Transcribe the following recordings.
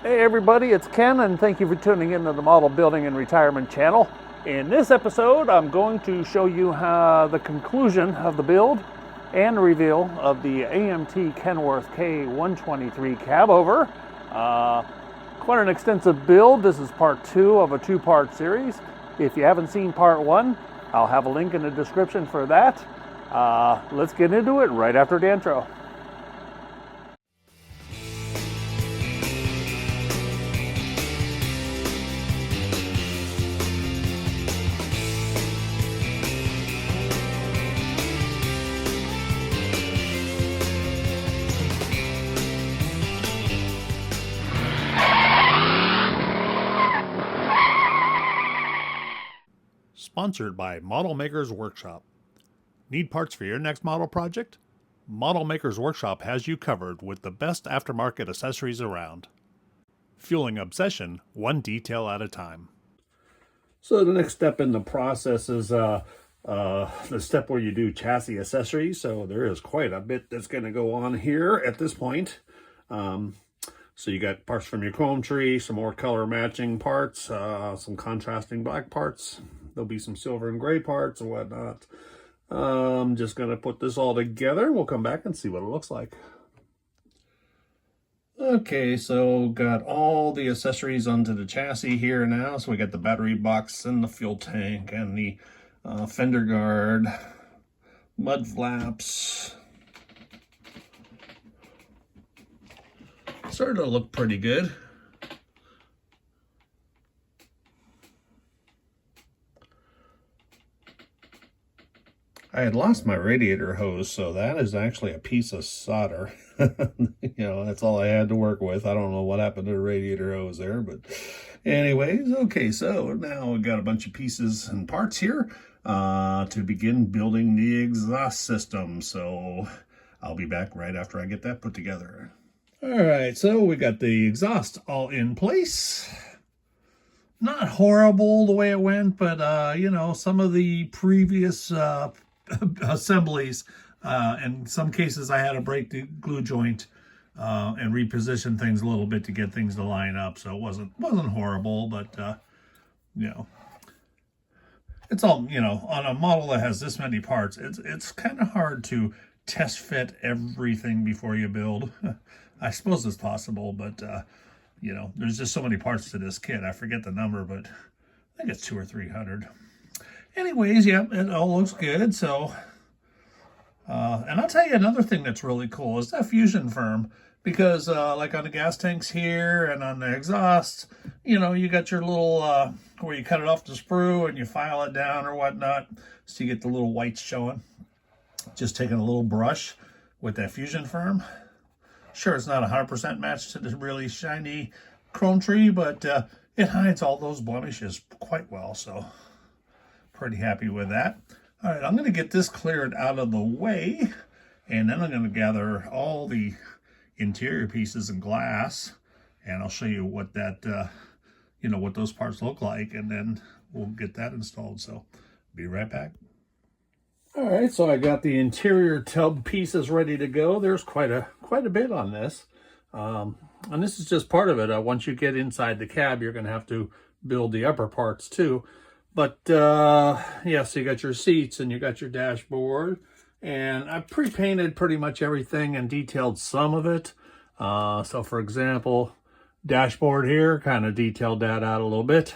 Hey everybody, it's Ken, and thank you for tuning into the Model Building and Retirement channel. In this episode, I'm going to show you how the conclusion of the build and reveal of the AMT Kenworth K123 Cabover. Quite an extensive build. This is part 2 of a 2-part series. If you haven't seen part 1, I'll have a link in the description for that. Let's get into it right after the intro. Sponsored by Model Makers Workshop. Need parts for your next model project? Model Makers Workshop has you covered with the best aftermarket accessories around. Fueling obsession, one detail at a time. So the next step in the process is the step where you do chassis accessories. So there is quite a bit that's going to go on here at this point. So you got parts from your chrome tree, some more color matching parts, some contrasting black parts. There'll be some silver and gray parts and whatnot. I'm just going to put this all together. We'll come back and see what it looks like. Okay, so got all the accessories onto the chassis here now. So we got the battery box and the fuel tank and the fender guard, mud flaps. Starting to look pretty good. I had lost my radiator hose, so that is actually a piece of solder. That's all I had to work with. I don't know what happened to the radiator hose there, but anyways, okay, so now we've got a bunch of pieces and parts here to begin building the exhaust system. So I'll be back right after I get that put together. All right, so we got the exhaust all in place. Not horrible the way it went, but some of the previous assemblies, in some cases I had to break the glue joint and reposition things a little bit to get things to line up. So it wasn't horrible, but it's all, on a model that has this many parts, it's kind of hard to test fit everything before you build. I suppose it's possible, but there's just so many parts to this kit. I forget the number, but I think it's 200 or 300. Anyways, yeah, it all looks good. So, and I'll tell you another thing that's really cool is that fusion firm, because like on the gas tanks here and on the exhaust, you got your little where you cut it off the sprue and you file it down or whatnot, so you get the little whites showing. Just taking a little brush with that fusion firm. Sure, it's not 100% matched to the really shiny chrome tree, but it hides all those blemishes quite well, so pretty happy with that. All right, I'm going to get this cleared out of the way, and then I'm going to gather all the interior pieces and glass, and I'll show you what that, what those parts look like, and then we'll get that installed. So be right back. All right, so I got the interior tub pieces ready to go. There's quite a bit on this, and this is just part of it. Once you get inside the cab, you're going to have to build the upper parts too. But yeah, so you got your seats and you got your dashboard, and I pre-painted pretty much everything and detailed some of it. So for example, dashboard here, kind of detailed that out a little bit,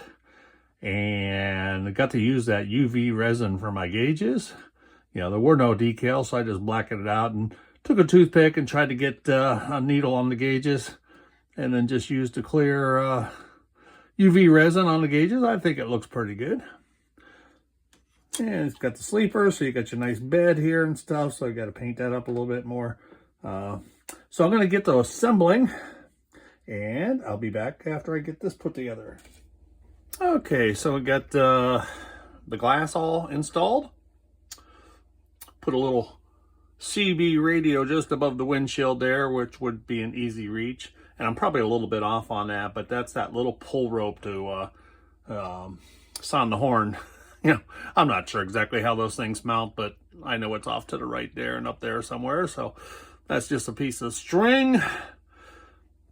and I got to use that UV resin for my gauges. There were no decals, so I just blackened it out and took a toothpick and tried to get a needle on the gauges, and then just used a clear UV resin on the gauges. I think it looks pretty good. And it's got the sleeper, so you got your nice bed here and stuff, so I got to paint that up a little bit more. So I'm going to get to assembling, and I'll be back after I get this put together. Okay, so we got the glass all installed. Put a little CB radio just above the windshield there, which would be an easy reach. And I'm probably a little bit off on that, but that's that little pull rope to sound the horn. I'm not sure exactly how those things mount, but I know it's off to the right there and up there somewhere. So that's just a piece of string.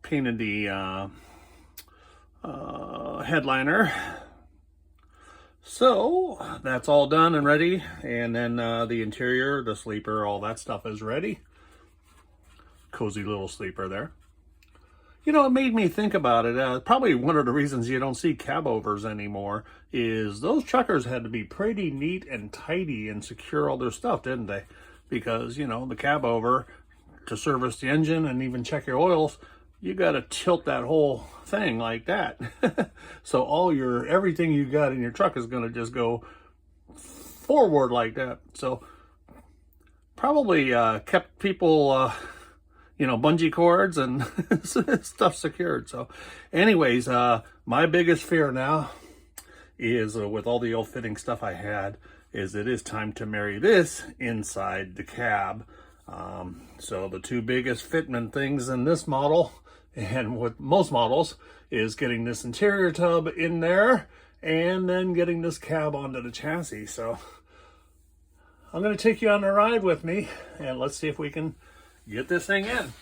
Painted the headliner. So that's all done and ready, and then the interior, the sleeper, all that stuff is ready. Cozy little sleeper there. You know, it made me think about it. Probably one of the reasons you don't see Cabovers anymore is those truckers had to be pretty neat and tidy and secure all their stuff, didn't they? Because, you know, the Cabover, to service the engine and even check your oils, you got to tilt that whole thing like that. So everything you got in your truck is going to just go forward like that. So probably kept people you know, bungee cords and stuff secured. So anyways, my biggest fear now is with all the ill-fitting stuff I had, is it is time to marry this inside the cab. So the two biggest fitment things in this model, and with most models, is getting this interior tub in there and then getting this cab onto the chassis. So I'm going to take you on a ride with me, and let's see if we can get this thing in.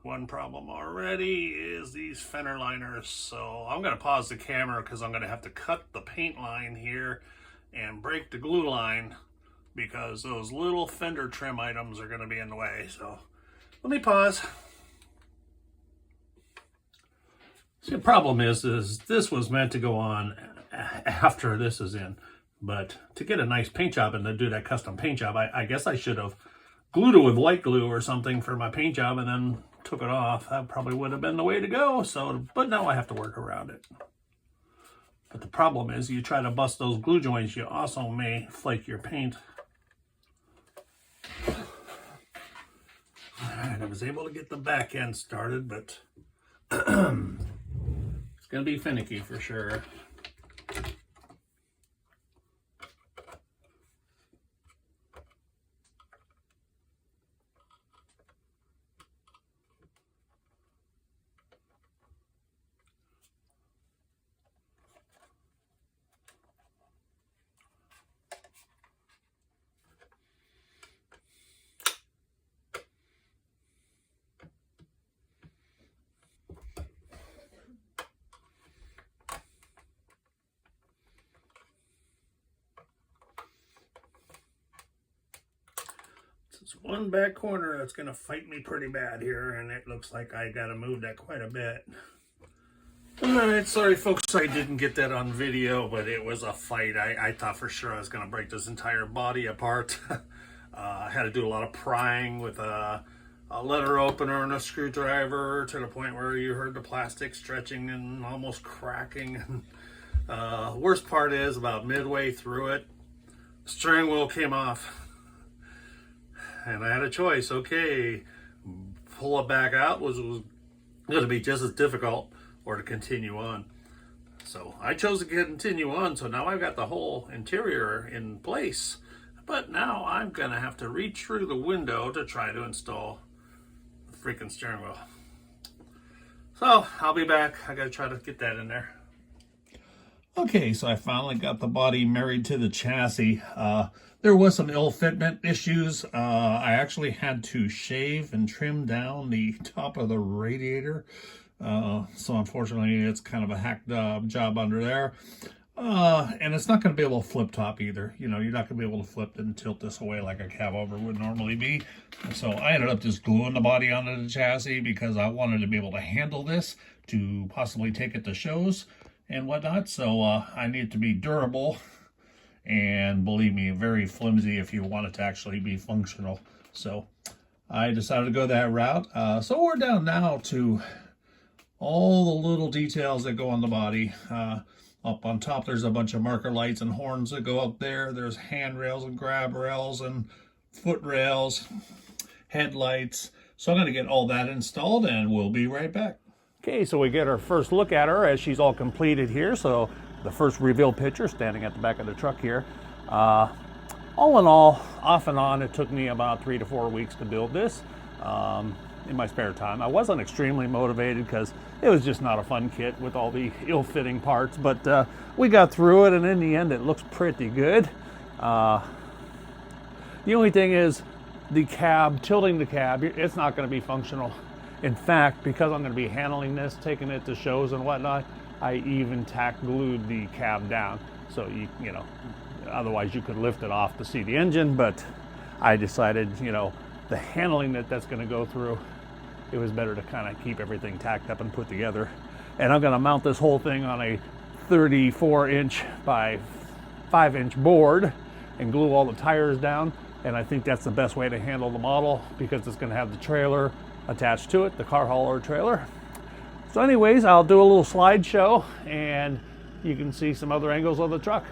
One problem already is these fender liners. So I'm going to pause the camera because I'm going to have to cut the paint line here and break the glue line because those little fender trim items are going to be in the way. So let me pause. See, the problem is this was meant to go on after this is in. But to get a nice paint job and to do that custom paint job, I guess I should have glued it with white glue or something for my paint job and then took it off. That probably would have been the way to go. So, but now I have to work around it. But the problem is you try to bust those glue joints, you also may flake your paint. All right, I was able to get the back end started, but it's going to be finicky for sure. There's one back corner that's going to fight me pretty bad here, and it looks like I got to move that quite a bit. Alright, sorry folks, I didn't get that on video, but it was a fight. I thought for sure I was going to break this entire body apart. I had to do a lot of prying with a letter opener and a screwdriver to the point where you heard the plastic stretching and almost cracking. Worst part is about midway through it, the steering wheel came off. And I had a choice. Okay, pull it back out was going to be just as difficult, or to continue on. So I chose to continue on. So now I've got the whole interior in place. But now I'm going to have to reach through the window to try to install the freaking steering wheel. So I'll be back. I got to try to get that in there. Okay, so I finally got the body married to the chassis. There was some ill-fitment issues. I actually had to shave and trim down the top of the radiator. So unfortunately, it's kind of a hacked job under there. And it's not going to be able to flip top either. You know, you're not going to be able to flip and tilt this away like a Cabover would normally be. So I ended up just gluing the body onto the chassis because I wanted to be able to handle this to possibly take it to shows and whatnot. So I need it to be durable. And believe me, very flimsy if you want it to actually be functional. So I decided to go that route. So we're down now to all the little details that go on the body. Up on top, there's a bunch of marker lights and horns that go up there. There's handrails and grab rails and foot rails, headlights. So I'm going to get all that installed and we'll be right back. Okay, so we get our first look at her as she's all completed here. So the first reveal picture standing at the back of the truck here. All in all, off and on, it took me about 3 to 4 weeks to build this in my spare time. I wasn't extremely motivated because it was just not a fun kit with all the ill-fitting parts, but we got through it, and in the end it looks pretty good. The only thing is the cab, tilting the cab, it's not going to be functional. In fact, because I'm going to be handling this, taking it to shows and whatnot, I even tack glued the cab down. So you know, otherwise you could lift it off to see the engine, but I decided, you know, the handling that's going to go through, it was better to kind of keep everything tacked up and put together. And I'm going to mount this whole thing on a 34-inch by 5-inch board and glue all the tires down. And I think that's the best way to handle the model because it's going to have the trailer attached to it, the car hauler trailer. So anyways, I'll do a little slideshow and you can see some other angles of the truck.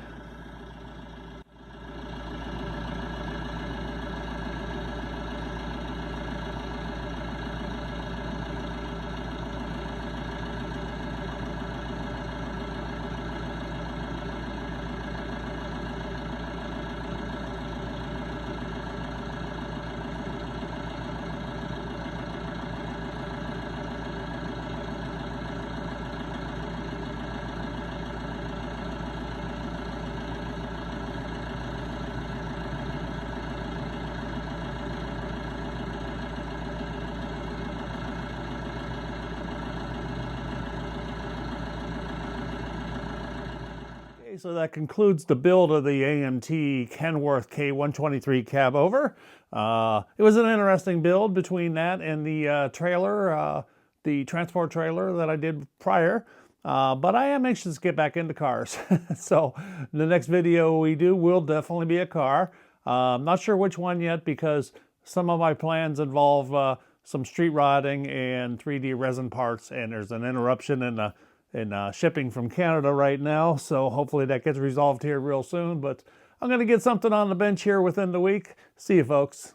So that concludes the build of the AMT Kenworth K123 Cabover. It was an interesting build between that and the trailer, the transport trailer that I did prior. But I am anxious to get back into cars. So the next video we do will definitely be a car. I'm not sure which one yet because some of my plans involve some street rodding and 3D resin parts, and there's an interruption in shipping from Canada right now, so hopefully that gets resolved here real soon. But I'm going to get something on the bench here within the week. See you, folks.